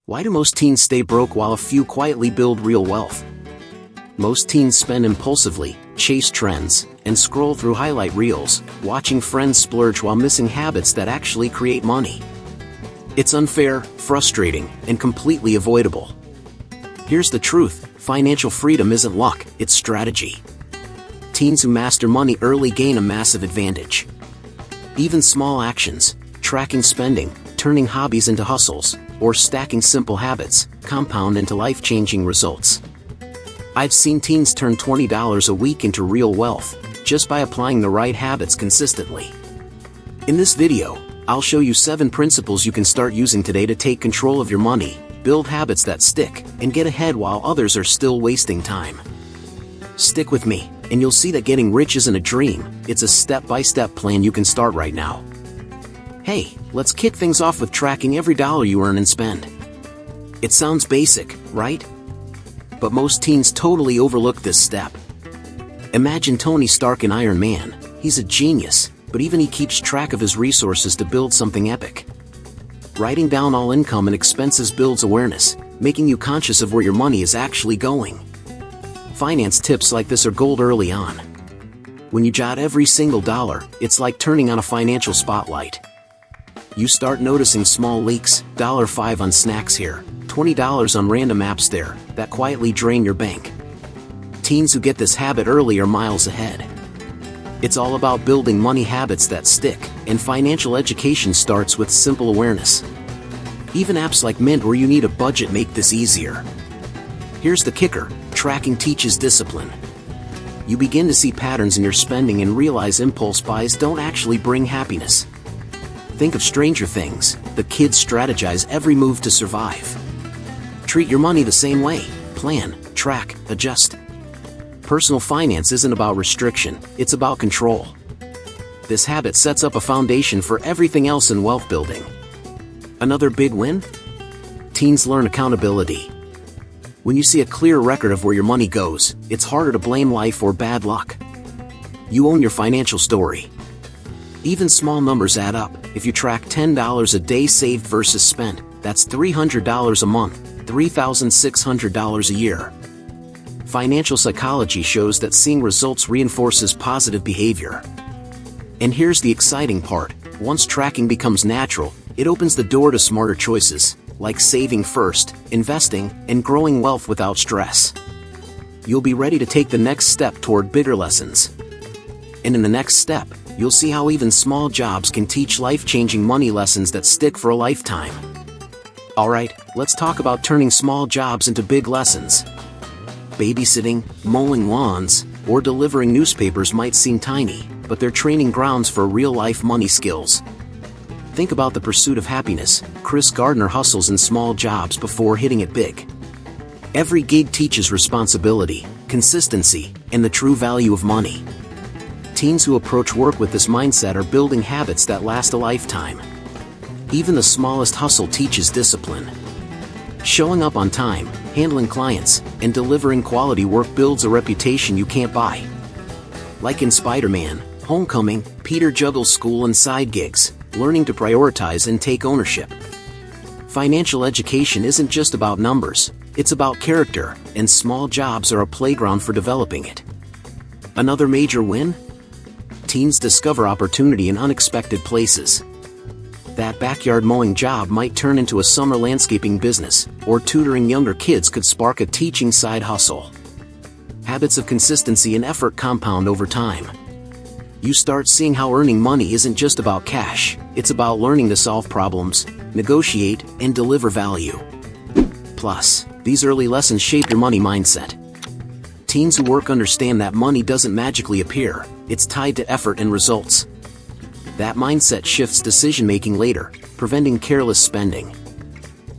Why do most teens stay broke while a few quietly build real wealth? Most teens spend impulsively, chase trends, and scroll through highlight reels, watching friends splurge while missing habits that actually create money. It's unfair, frustrating, and completely avoidable. Here's the truth: financial freedom isn't luck, it's strategy. Teens who master money early gain a massive advantage. Even small actions, tracking spending, turning hobbies into hustles, or stacking simple habits, compound into life-changing results. I've seen teens turn $20 a week into real wealth, just by applying the right habits consistently. In this video, I'll show you 7 principles you can start using today to take control of your money, build habits that stick, and get ahead while others are still wasting time. Stick with me, and you'll see that getting rich isn't a dream, it's a step-by-step plan you can start right now. Hey, let's kick things off with tracking every dollar you earn and spend. It sounds basic, right? But most teens totally overlook this step. Imagine Tony Stark in Iron Man. He's a genius, but even he keeps track of his resources to build something epic. Writing down all income and expenses builds awareness, making you conscious of where your money is actually going. Finance tips like this are gold early on. When you jot every single dollar, it's like turning on a financial spotlight. You start noticing small leaks, $5 on snacks here, $20 on random apps there, that quietly drain your bank. Teens who get this habit early are miles ahead. It's all about building money habits that stick, and financial education starts with simple awareness. Even apps like Mint, where you need a budget, make this easier. Here's the kicker: tracking teaches discipline. You begin to see patterns in your spending and realize impulse buys don't actually bring happiness. Think of Stranger Things. The kids strategize every move to survive. Treat your money the same way: plan, track, adjust. Personal finance isn't about restriction, it's about control. This habit sets up a foundation for everything else in wealth building. Another big win? Teens learn accountability. When you see a clear record of where your money goes, it's harder to blame life or bad luck. You own your financial story. Even small numbers add up. If you track $10 a day saved versus spent, that's $300 a month, $3,600 a year. Financial psychology shows that seeing results reinforces positive behavior. And here's the exciting part: once tracking becomes natural, it opens the door to smarter choices, like saving first, investing, and growing wealth without stress. You'll be ready to take the next step toward bigger lessons. And in the next step, you'll see how even small jobs can teach life-changing money lessons that stick for a lifetime. Alright, let's talk about turning small jobs into big lessons. Babysitting, mowing lawns, or delivering newspapers might seem tiny, but they're training grounds for real-life money skills. Think about The Pursuit of Happiness. Chris Gardner hustles in small jobs before hitting it big. Every gig teaches responsibility, consistency, and the true value of money. Teens who approach work with this mindset are building habits that last a lifetime. Even the smallest hustle teaches discipline. Showing up on time, handling clients, and delivering quality work builds a reputation you can't buy. Like in Spider-Man: Homecoming, Peter juggles school and side gigs, learning to prioritize and take ownership. Financial education isn't just about numbers, it's about character, and small jobs are a playground for developing it. Another major win? Teens discover opportunity in unexpected places. That backyard mowing job might turn into a summer landscaping business, or tutoring younger kids could spark a teaching side hustle. Habits of consistency and effort compound over time. You start seeing how earning money isn't just about cash, it's about learning to solve problems, negotiate, and deliver value. Plus, these early lessons shape your money mindset. Teens who work understand that money doesn't magically appear, it's tied to effort and results. That mindset shifts decision-making later, preventing careless spending.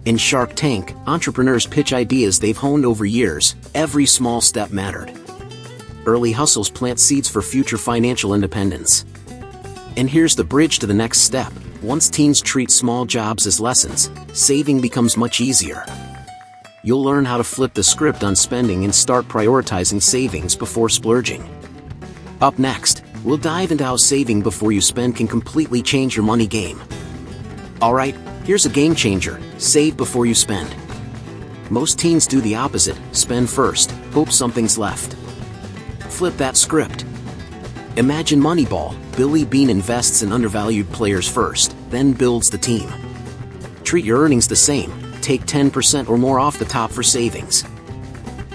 In Shark Tank, entrepreneurs pitch ideas they've honed over years. Every small step mattered. Early hustles plant seeds for future financial independence. And here's the bridge to the next step: once teens treat small jobs as lessons, saving becomes much easier. You'll learn how to flip the script on spending and start prioritizing savings before splurging. Up next, we'll dive into how saving before you spend can completely change your money game. Alright, Here's a game changer: save before you spend. Most teens do the opposite: spend first, hope something's left. Flip that script. Imagine Moneyball. Billy Beane invests in undervalued players first, then builds the team. Treat your earnings the same. Take 10% or more off the top for savings.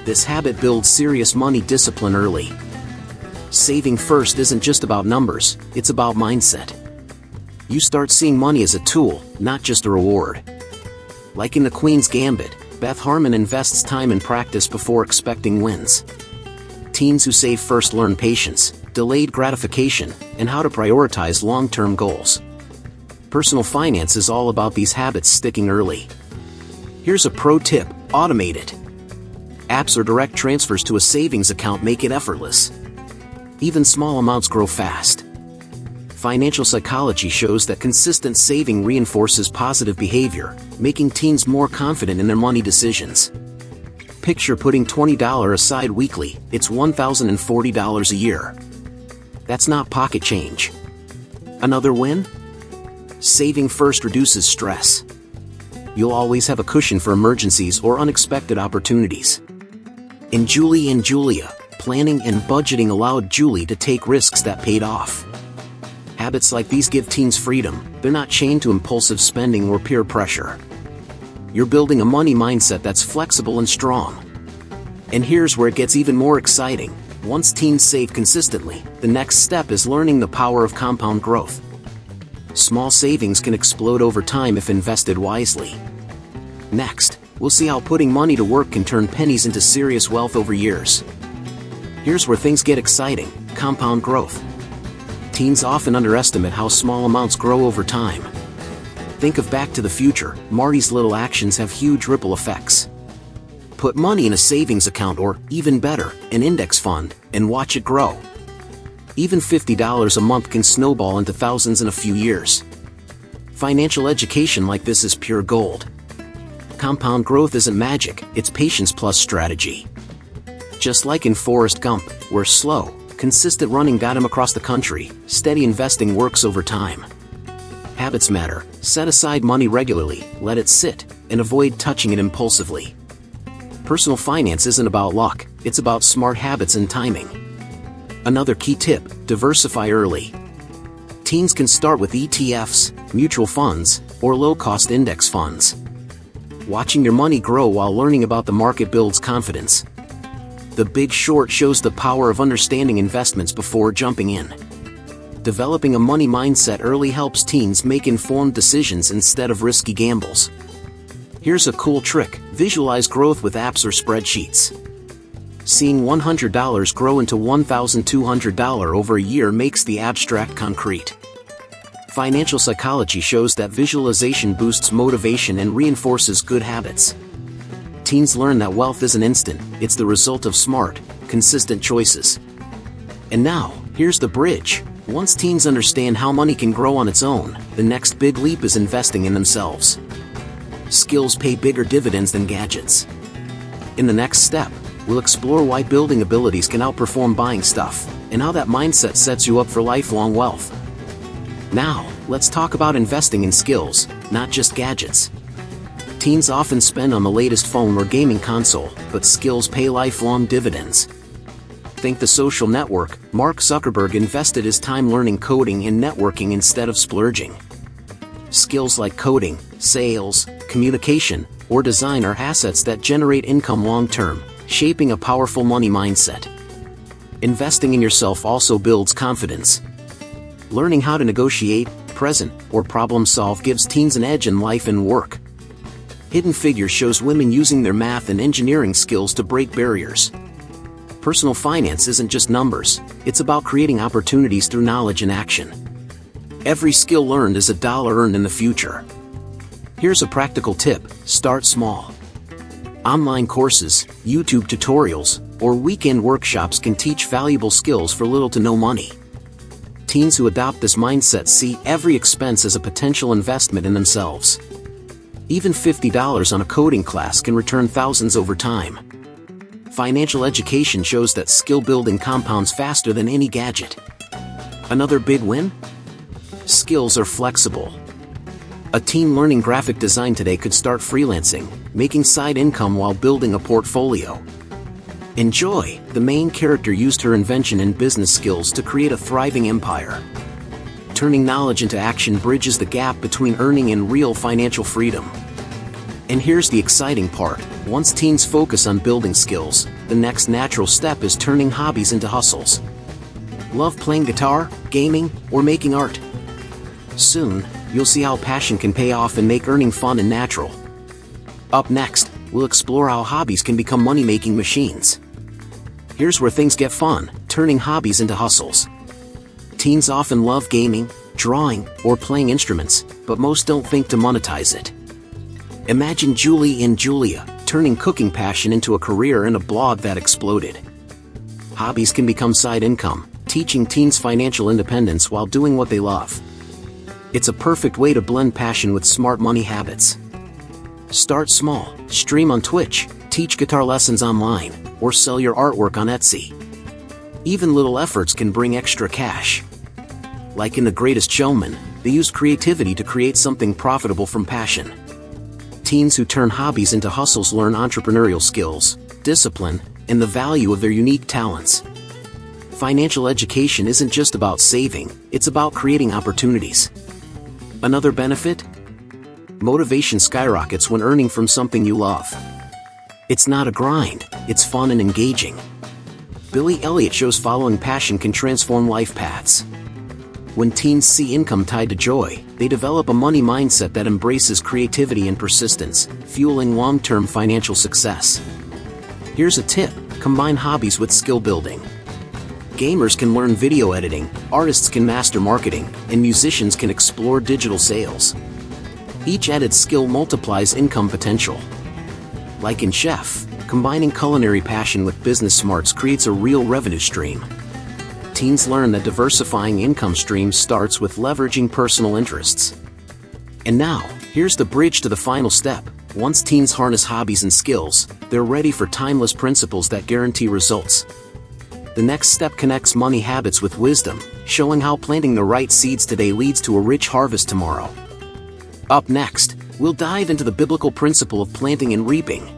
This habit builds serious money discipline early. Saving first isn't just about numbers, it's about mindset. You start seeing money as a tool, not just a reward. Like in The Queen's Gambit, Beth Harmon invests time and practice before expecting wins. Teens who save first learn patience, delayed gratification, and how to prioritize long-term goals. Personal finance is all about these habits sticking early. Here's a pro tip: automate it. Apps or direct transfers to a savings account make it effortless. Even small amounts grow fast. Financial psychology shows that consistent saving reinforces positive behavior, making teens more confident in their money decisions. Picture putting $20 aside weekly. It's $1,040 a year. That's not pocket change. Another win? Saving first reduces stress. You'll always have a cushion for emergencies or unexpected opportunities. In Julie and Julia, planning and budgeting allowed Julie to take risks that paid off. Habits like these give teens freedom. They're not chained to impulsive spending or peer pressure. You're building a money mindset that's flexible and strong. And here's where it gets even more exciting. Once teens save consistently, the next step is learning the power of compound growth. Small savings can explode over time if invested wisely. Next, we'll see how putting money to work can turn pennies into serious wealth over years. Here's where things get exciting: compound growth. Teens often underestimate how small amounts grow over time. Think of Back to the Future. Marty's little actions have huge ripple effects. Put money in a savings account or, even better, an index fund, and watch it grow. Even $50 a month can snowball into thousands in a few years. Financial education like this is pure gold. Compound growth isn't magic, it's patience plus strategy. Just like in Forrest Gump, where slow, consistent running got him across the country, steady investing works over time. Habits matter. Set aside money regularly, let it sit, and avoid touching it impulsively. Personal finance isn't about luck, it's about smart habits and timing. Another key tip: diversify early. Teens can start with ETFs, mutual funds, or low-cost index funds. Watching your money grow while learning about the market builds confidence. The Big Short shows the power of understanding investments before jumping in. Developing a money mindset early helps teens make informed decisions instead of risky gambles. Here's a cool trick: visualize growth with apps or spreadsheets. Seeing $100 grow into $1,200 over a year makes the abstract concrete. Financial psychology shows that visualization boosts motivation and reinforces good habits. Teens learn that wealth isn't instant, it's the result of smart, consistent choices. And now, here's the bridge. Once teens understand how money can grow on its own, the next big leap is investing in themselves. Skills pay bigger dividends than gadgets. In the next step, we'll explore why building abilities can outperform buying stuff, and how that mindset sets you up for lifelong wealth. Now, let's talk about investing in skills, not just gadgets. Teens often spend on the latest phone or gaming console, but skills pay lifelong dividends. Think The Social Network. Mark Zuckerberg invested his time learning coding and networking instead of splurging. Skills like coding, sales, communication, or design are assets that generate income long-term, shaping a powerful money mindset. Investing in yourself also builds confidence. Learning how to negotiate, present, or problem-solve gives teens an edge in life and work. Hidden Figures shows women using their math and engineering skills to break barriers. Personal finance isn't just numbers, it's about creating opportunities through knowledge and action. Every skill learned is a dollar earned in the future. Here's a practical tip: start small. Online courses, YouTube tutorials, or weekend workshops can teach valuable skills for little to no money. Teens who adopt this mindset see every expense as a potential investment in themselves. Even $50 on a coding class can return thousands over time. Financial education shows that skill building compounds faster than any gadget. Another big win? Skills are flexible. A teen learning graphic design today could start freelancing, making side income while building a portfolio. Enjoy, the main character used her invention and business skills to create a thriving empire. Turning knowledge into action bridges the gap between earning and real financial freedom. And here's the exciting part, once teens focus on building skills, the next natural step is turning hobbies into hustles. Love playing guitar, gaming, or making art? Soon, you'll see how passion can pay off and make earning fun and natural. Up next, we'll explore how hobbies can become money-making machines. Here's where things get fun, turning hobbies into hustles. Teens often love gaming, drawing, or playing instruments, but most don't think to monetize it. Imagine Julie and Julia, turning cooking passion into a career and a blog that exploded. Hobbies can become side income, teaching teens financial independence while doing what they love. It's a perfect way to blend passion with smart money habits. Start small, stream on Twitch, teach guitar lessons online, or sell your artwork on Etsy. Even little efforts can bring extra cash. Like in The Greatest Showman, they use creativity to create something profitable from passion. Teens who turn hobbies into hustles learn entrepreneurial skills, discipline, and the value of their unique talents. Financial education isn't just about saving, it's about creating opportunities. Another benefit? Motivation skyrockets when earning from something you love. It's not a grind, it's fun and engaging. Billy Elliot shows following passion can transform life paths. When teens see income tied to joy, they develop a money mindset that embraces creativity and persistence, fueling long-term financial success. Here's a tip, combine hobbies with skill building. Gamers can learn video editing, artists can master marketing, and musicians can explore digital sales. Each added skill multiplies income potential. Like in Chef, combining culinary passion with business smarts creates a real revenue stream. Teens learn that diversifying income streams starts with leveraging personal interests. And now, here's the bridge to the final step. Once teens harness hobbies and skills, they're ready for timeless principles that guarantee results. The next step connects money habits with wisdom, showing how planting the right seeds today leads to a rich harvest tomorrow. Up next, we'll dive into the biblical principle of planting and reaping.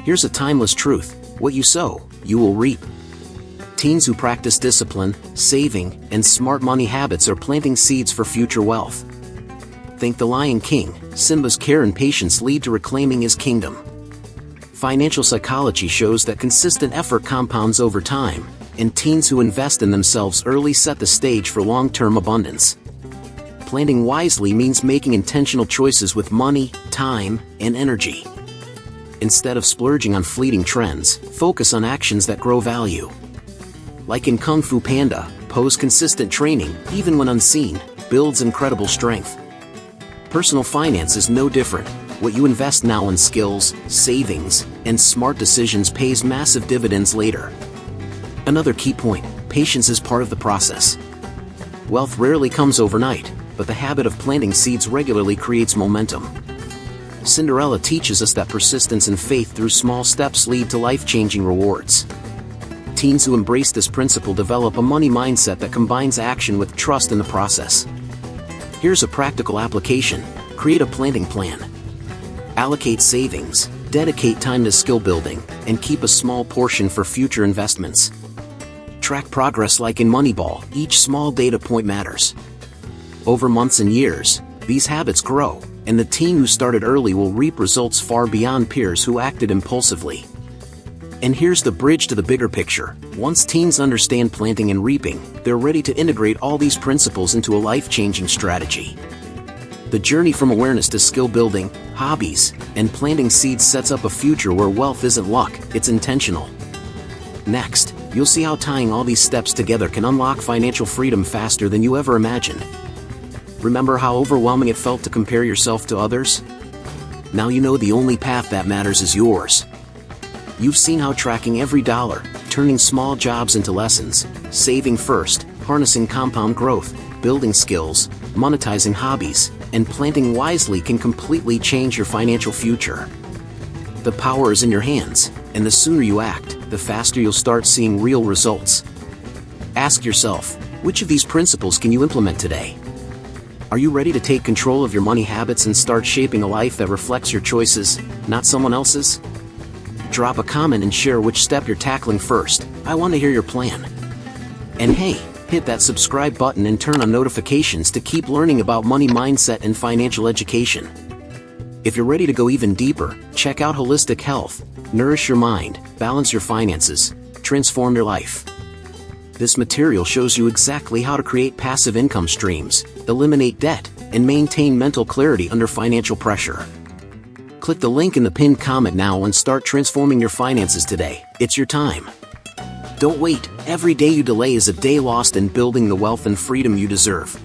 Here's a timeless truth, what you sow, you will reap. Teens who practice discipline, saving, and smart money habits are planting seeds for future wealth. Think The Lion King, Simba's care and patience lead to reclaiming his kingdom. Financial psychology shows that consistent effort compounds over time, and teens who invest in themselves early set the stage for long-term abundance. Planting wisely means making intentional choices with money, time, and energy. Instead of splurging on fleeting trends, focus on actions that grow value. Like in Kung Fu Panda, Po's consistent training, even when unseen, builds incredible strength. Personal finance is no different. What you invest now in skills, savings, and smart decisions pays massive dividends later. Another key point, patience is part of the process. Wealth rarely comes overnight, but the habit of planting seeds regularly creates momentum. Cinderella teaches us that persistence and faith through small steps lead to life-changing rewards. Teens who embrace this principle develop a money mindset that combines action with trust in the process. Here's a practical application, create a planting plan. Allocate savings, dedicate time to skill building, and keep a small portion for future investments. Track progress like in Moneyball, each small data point matters. Over months and years, these habits grow, and the teen who started early will reap results far beyond peers who acted impulsively. And here's the bridge to the bigger picture. Once teens understand planting and reaping, they're ready to integrate all these principles into a life-changing strategy. The journey from awareness to skill building, hobbies, and planting seeds sets up a future where wealth isn't luck, it's intentional. Next, you'll see how tying all these steps together can unlock financial freedom faster than you ever imagined. Remember how overwhelming it felt to compare yourself to others? Now you know the only path that matters is yours. You've seen how tracking every dollar, turning small jobs into lessons, saving first, harnessing compound growth, building skills, monetizing hobbies, and planting wisely can completely change your financial future. The power is in your hands, and the sooner you act, the faster you'll start seeing real results. Ask yourself, which of these principles can you implement today? Are you ready to take control of your money habits and start shaping a life that reflects your choices, not someone else's? Drop a comment and share which step you're tackling first. I want to hear your plan. And hey, hit that subscribe button and turn on notifications to keep learning about money mindset and financial education. If you're ready to go even deeper, check out Holistic Health. Nourish your mind, balance your finances, transform your life. This material shows you exactly how to create passive income streams, eliminate debt, and maintain mental clarity under financial pressure. Click the link in the pinned comment now and start transforming your finances today. It's your time. Don't wait. Every day you delay is a day lost in building the wealth and freedom you deserve.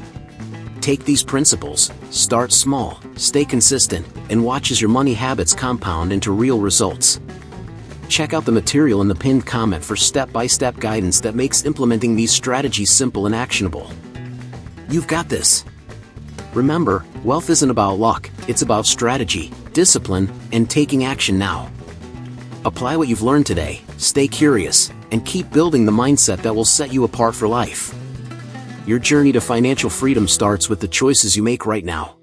Take these principles, start small, stay consistent, and watch as your money habits compound into real results. Check out the material in the pinned comment for step-by-step guidance that makes implementing these strategies simple and actionable. You've got this. Remember, wealth isn't about luck, it's about strategy, discipline, and taking action now. Apply what you've learned today, stay curious, and keep building the mindset that will set you apart for life. Your journey to financial freedom starts with the choices you make right now.